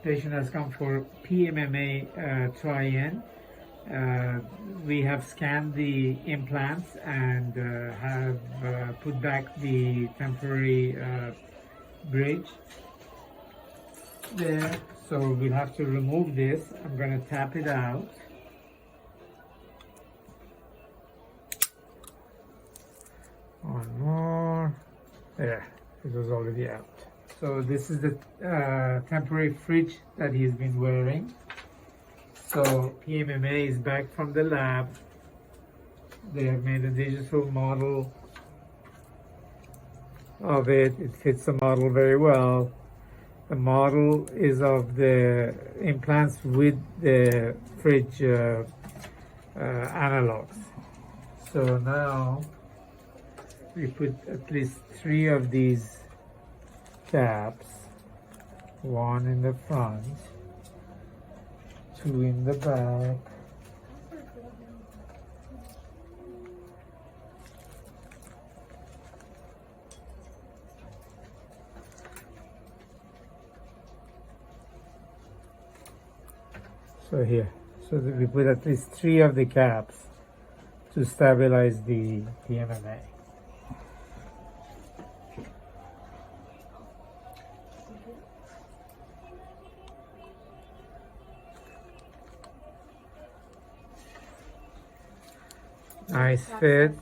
patient has come for Pmma Try In. We have scanned the implants and have put back the temporary bridge there. So we'll have to remove this. I'm going to tap it out. One more. There, it was already out. So this is the temporary fridge that he's been wearing. So Pmma is back from the lab. They have made a digital model of it. It fits the model very well. The model is of the implants with the fridge analogs. So now we put at least 3 of these caps, 1 in the front, 2 in the back. So here, so that we put at least 3 of the caps to stabilize the Pmma. Nice fit.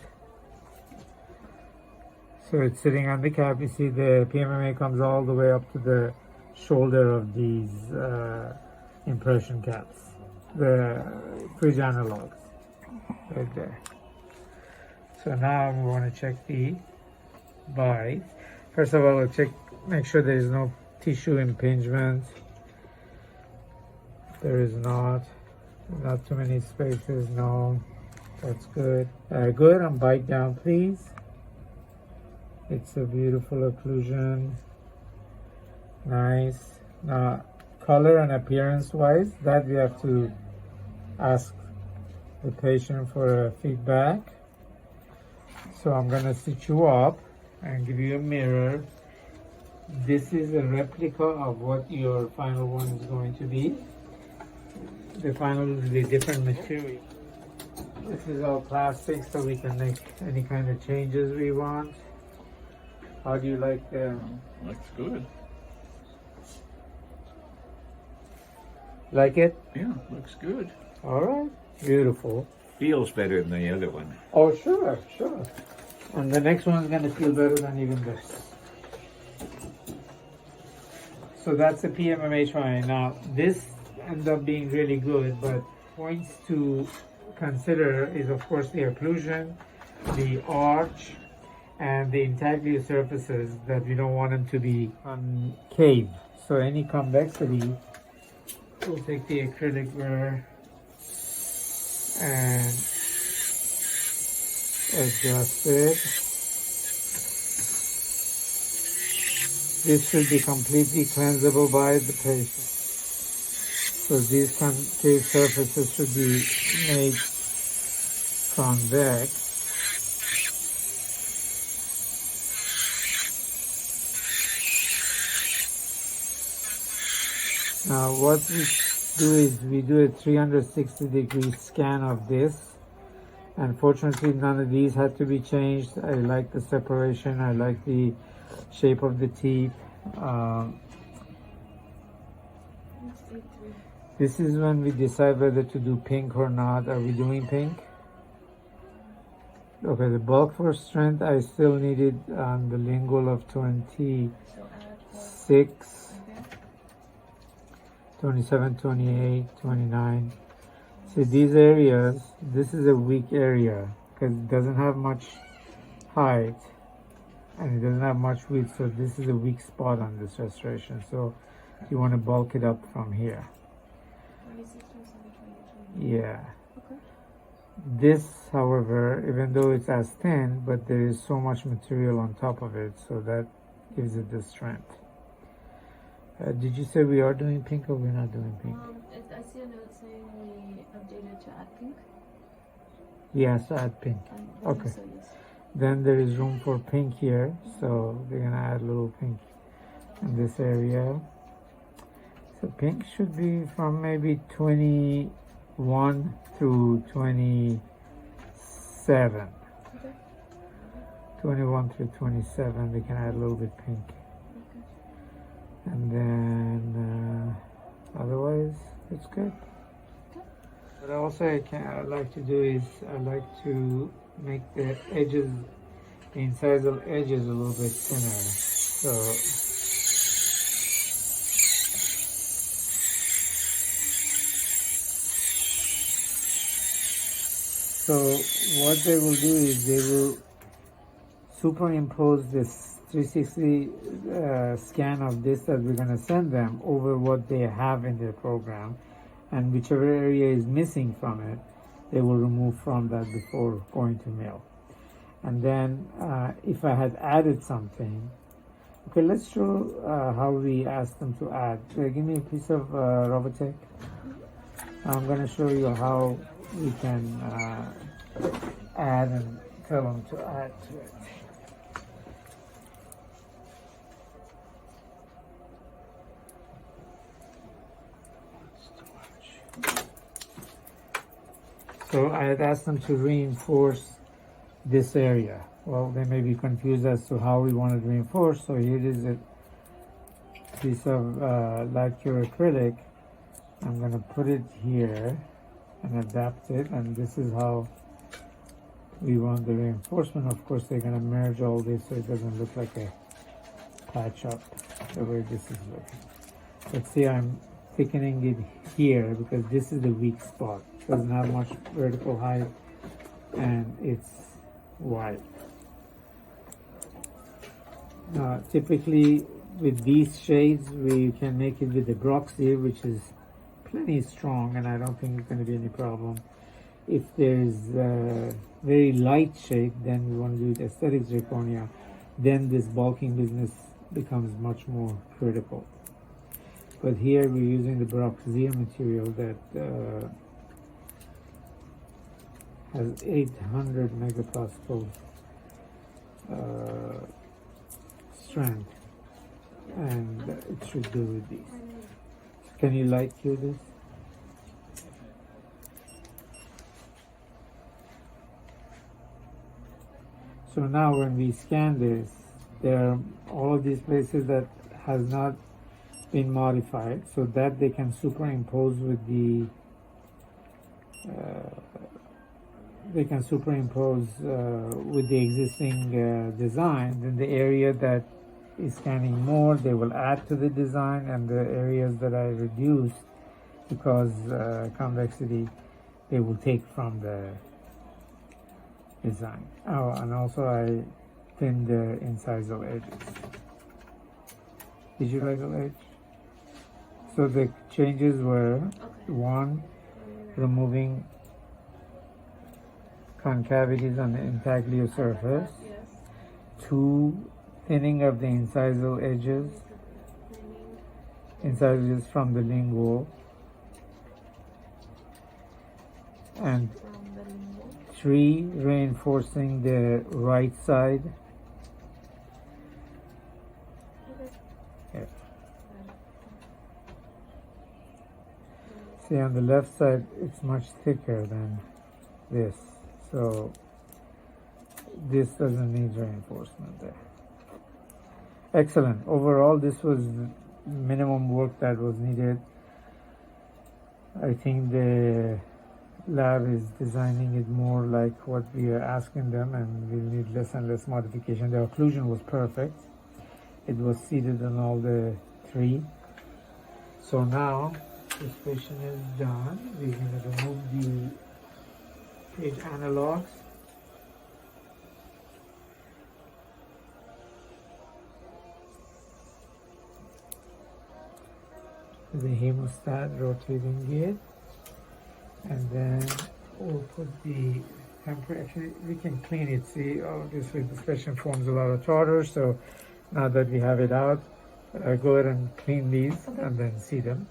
So it's sitting on the cap. You see the Pmma comes all the way up to the shoulder of these impression caps, the fridge analogs, right there. So now we want to check the bite. First of all, we'll check, make sure there is no tissue impingement. There is not too many spaces, no. That's good. Good, and bite down, please. It's a beautiful occlusion. Nice. Now, color and appearance wise, that we have to ask the patient for feedback. So I'm going to sit you up and give you a mirror. This is a replica of what your final one is going to be. The final will be different material. This is all plastic, so we can make any kind of changes we want. How do you like the... Looks good. Like it? Yeah, looks good. All right, beautiful. Feels better than the other one. Oh, sure, sure. And the next one's going to feel better than even this. So that's a Pmma Try In. Now, this ends up being really good, but points to consider is, of course, the occlusion, the arch, and the intaglio surfaces that we don't want them to be concave. So any convexity, we'll take the acrylic wear and adjust it. This should be completely cleansable by the patient. So these concave surfaces should be made convex. Now what we do is we do a 360-degree scan of this. Unfortunately, none of these had to be changed. I like the separation. I like the shape of the teeth. This is when we decide whether to do pink or not. Are we doing pink? Okay, the bulk for strength, I still needed on the lingual of 26, 27, 28, 29. See these areas, this is a weak area because it doesn't have much height and it doesn't have much width, so this is a weak spot on this restoration. So you want to bulk it up from here. Yeah. Okay. This, however, even though it's as thin, but there is so much material on top of it, so that gives it the strength. Did you say we are doing pink or we're not doing pink? I see a note saying we updated to add pink. Yes, add pink. Okay. So yes. Then there is room for pink here, so we're gonna add a little pink in this area. It's So pink should be from maybe 21 through 27. Okay. 21 through 27, we can add a little bit pink. Okay. And then otherwise, it's good. Okay. But also I like to do is I like to make the edges, the incisal edges a little bit thinner. So what they will do is they will superimpose this 360 scan of this that we're going to send them over what they have in their program, and whichever area is missing from it, they will remove from that before going to mail. And then if I had added something, okay, let's show how we ask them to add. Give me a piece of Robotech. I'm going to show you how we can add and tell them to add to it. So I had asked them to reinforce this area. Well, they may be confused as to how we want it reinforced. So here is a piece of light cure acrylic. I'm going to put it here and adapt it, and this is how we want the reinforcement. Of course, they're going to merge all this so it doesn't look like a patch up the way this is looking. But see, I'm thickening it here because this is the weak spot. It doesn't have much vertical height and it's wide. Typically with these shades we can make it with the Broxy, which is plenty strong, and I don't think it's going to be any problem. If there's a very light shade, then we want to do it aesthetic zirconia, then this bulking business becomes much more critical. But here we're using the Broxy material that has 800 megapascal strength, and it should do with these. Can you light cue this? So now when we scan this, there are all of these places that has not been modified, so that they can superimpose with the existing design. Then the area that is scanning more, they will add to the design, and the areas that I reduced because convexity, they will take from the design. Oh, and also I thinned the incisal edges. Did you like the edge? So the changes were, one, removing concavities on the intaglio surface. Yes. Two, thinning of the incisal edges, incisors from the lingual. And From the lingual. three, reinforcing the right side. Okay. Yeah. See, on the left side, it's much thicker than this. So this doesn't need reinforcement there. Excellent. Overall, this was minimum work that was needed. I think the lab is designing it more like what we are asking them, and we'll need less and less modification. The occlusion was perfect. It was seated on all the three. So now this patient is done. We're going to remove the page analogs. The hemostat, rotating it, and then we'll put the temperature. Actually, we can clean it. See, obviously this patient forms a lot of tartar, so now that we have it out, go ahead and clean these and then seed them.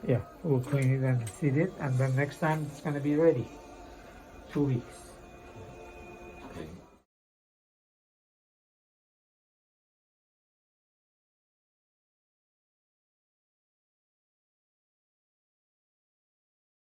Yeah, we'll clean it and seed it, and then next time it's going to be ready. 2 weeks.